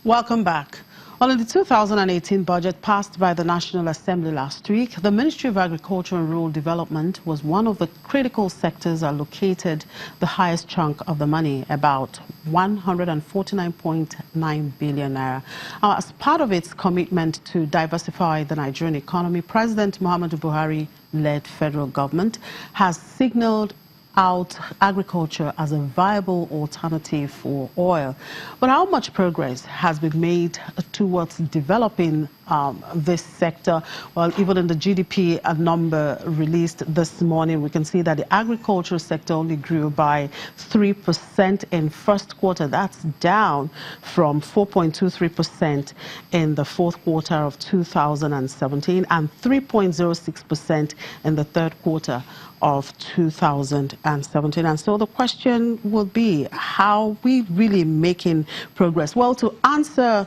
Welcome back. Well, in the 2018 budget passed by the National Assembly last week, the Ministry of Agriculture and Rural Development was one of the critical sectors allocated the highest chunk of the money, about 149.9 billion naira. As part of its commitment to diversify the Nigerian economy, President Muhammadu Buhari-led federal government has signaled out agriculture as a viable alternative for oil. But how much progress has been made towards developing this sector? Well, even in the GDP number released this morning, we can see that the agriculture sector only grew by 3% in first quarter. That's down from 4.23% in the fourth quarter of 2017 and 3.06% in the third quarter of 2017. And so the question would be, how are we really making progress? Well, to answer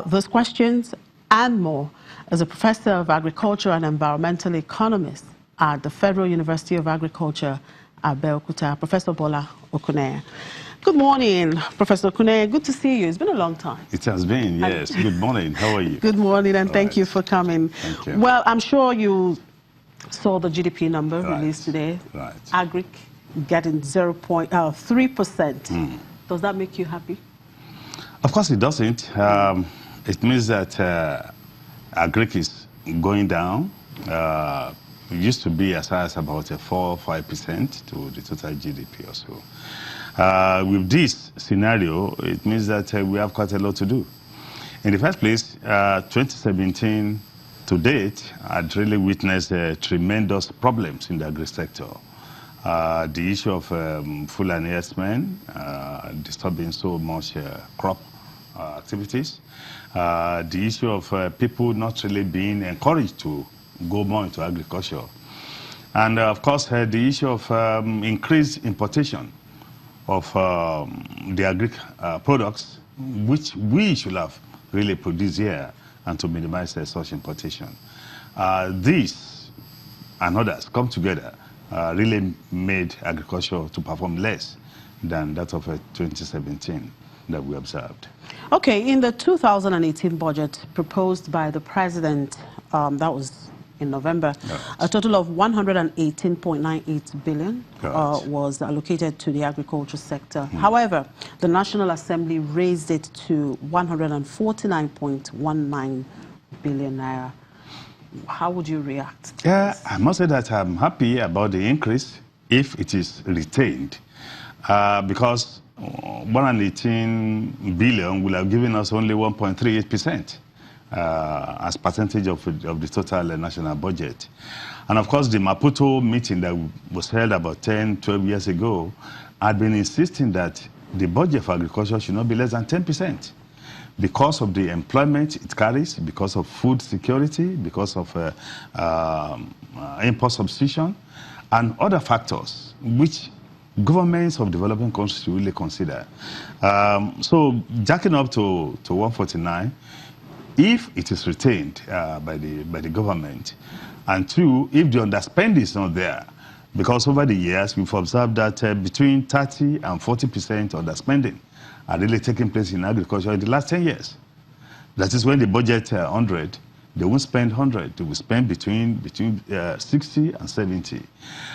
those questions and more, as a professor of agriculture and environmental economics at the Federal University of Agriculture, Abeokuta, Professor Bola Okuneye. Good morning, Professor Okuneye. Good to see you. It's been a long time. It has been, yes. Good morning. How are you? Good morning, and thank you for coming. Thank you. Well, I'm sure you saw the GDP number released today. Right. Agric getting 3%. Does that make you happy? Of course it doesn't. It means that Agric is going down. It used to be as high as about 4 or 5% to the total GDP or so. With this scenario, it means that we have quite a lot to do. In the first place, 2017 to date, I'd really witnessed tremendous problems in the agri sector. The issue of full enhancement, disturbing so much crop activities. The issue of people not really being encouraged to go more into agriculture. And of course, the issue of increased importation of the agri products, which we should have really produced here, and to minimize such importation. These and others come together really made agriculture to perform less than that of 2017 that we observed. Okay, in the 2018 budget proposed by the president, that was in November, a total of 118.98 billion was allocated to the agriculture sector. However, the National Assembly raised it to 149.19 billion naira. How would you react to this? I must say that I'm happy about the increase if it is retained, because 118 billion will have given us only 1.38%. As percentage of the total national budget. And of course, the Maputo meeting that was held about 10, 12 years ago had been insisting that the budget for agriculture should not be less than 10% because of the employment it carries, because of food security, because of import substitution, and other factors which governments of developing countries should really consider. So jacking up to 149, if it is retained by the government, and two, if the underspending is not there, because over the years we've observed that between 30 and 40% underspending are really taking place in agriculture in the last 10 years. That is when the budget 100, they won't spend 100, they will spend between 60 and 70.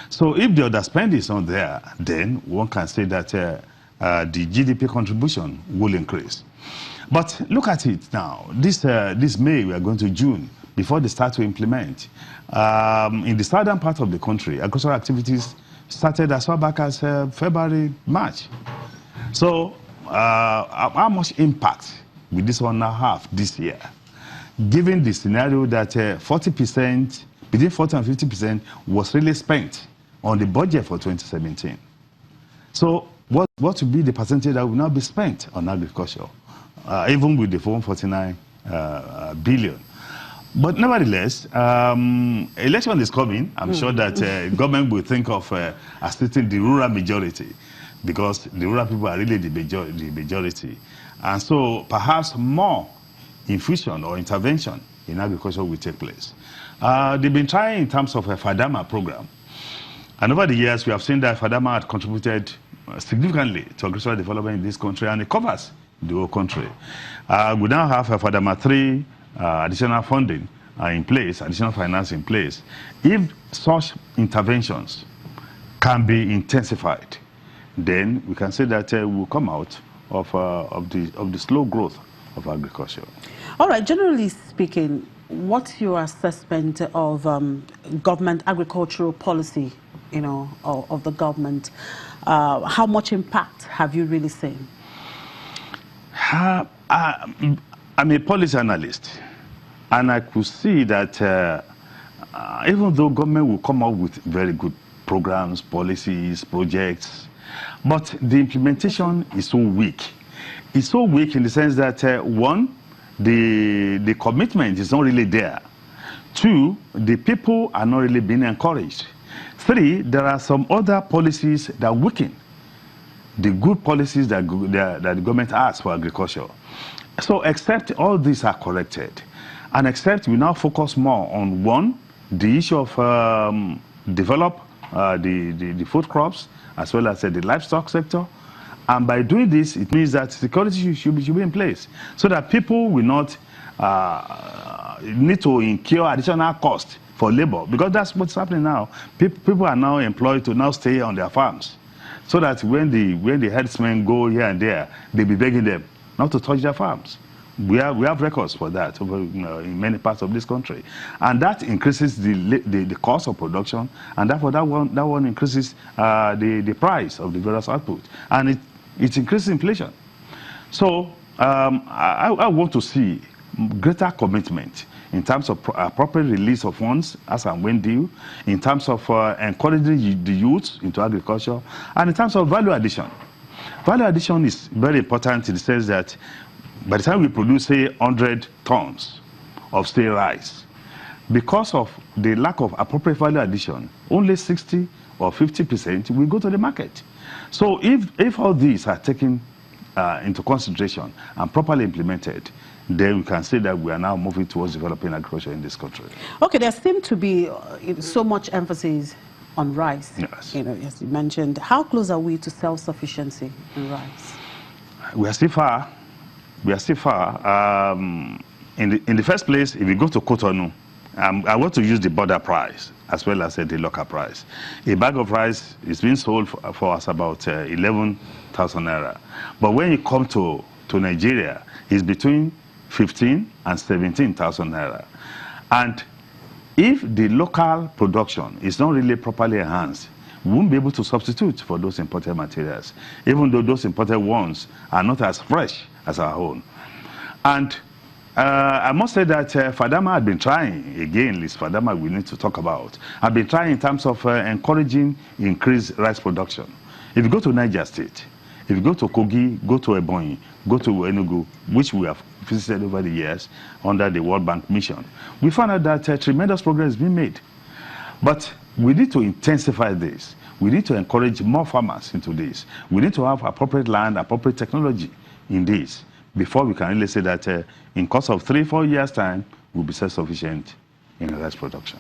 So if the underspending is not there, then one can say that the GDP contribution will increase. But look at it now. This May, we are going to June, before they start to implement. In the southern part of the country, agricultural activities started as far back as February, March. So how much impact will this one now have this year? Given the scenario that 40%, between 40 and 50% was really spent on the budget for 2017. So what will be the percentage that will now be spent on agriculture? Even with the 449 billion. But nevertheless, election is coming. I'm sure that government will think of assisting the rural majority, because the rural people are really the majority. And so perhaps more infusion or intervention in agriculture will take place. They've been trying in terms of a FADAMA program. And over the years, we have seen that FADAMA had contributed significantly to agricultural development in this country, and it covers the whole country. We now have Fadama 3 additional funding in place, additional finance in place. If such interventions can be intensified, then we can say that we'll come out of the slow growth of agriculture. All right, generally speaking, what's your assessment of government agricultural policy, of the government? How much impact have you really seen? I'm a policy analyst, and I could see that even though government will come up with very good programs, policies, projects, but the implementation is so weak. It's so weak in the sense that, one, the commitment is not really there. Two, the people are not really being encouraged. Three, there are some other policies that weaken the good policies that the government has for agriculture. So except all these are corrected, and except we now focus more on, one, the issue of develop the food crops as well as the livestock sector. And by doing this, it means that security should be in place so that people will not need to incur additional cost for labor, because that's what's happening now. People are now employed to now stay on their farms, so that when the herdsmen go here and there, they'll be begging them not to touch their farms. We have records for that in many parts of this country, and that increases the cost of production, and therefore that one increases the price of the various output, and it increases inflation. So I want to see greater commitment in terms of appropriate release of funds as and when due, in terms of encouraging the youth into agriculture, and in terms of value addition. Value addition is very important in the sense that by the time we produce, say, 100 tons of, say, rice, because of the lack of appropriate value addition, only 60 or 50% will go to the market. So if all these are taken into consideration and properly implemented, then we can say that we are now moving towards developing agriculture in this country. Okay, there seems to be so much emphasis on rice. Yes. As you mentioned. How close are we to self-sufficiency in rice? We are still far. We are still far. In the first place, if you go to Cotonou, I want to use the border price as well as the local price. A bag of rice is being sold for us about 11,000 naira. But when you come to Nigeria, it's between 15 and 17,000 naira. And if the local production is not really properly enhanced, we won't be able to substitute for those imported materials, even though those imported ones are not as fresh as our own. And I must say that Fadama had been trying, again, Liz Fadama we need to talk about, have been trying in terms of encouraging increased rice production. If you go to Niger State, if you go to Kogi, go to Ebonyi, go to Enugu, which we have visited over the years under the World Bank mission, we found out that tremendous progress has been made. But we need to intensify this. We need to encourage more farmers into this. We need to have appropriate land, appropriate technology in this before we can really say that in course of 3-4 years' time, we'll be self-sufficient in rice production.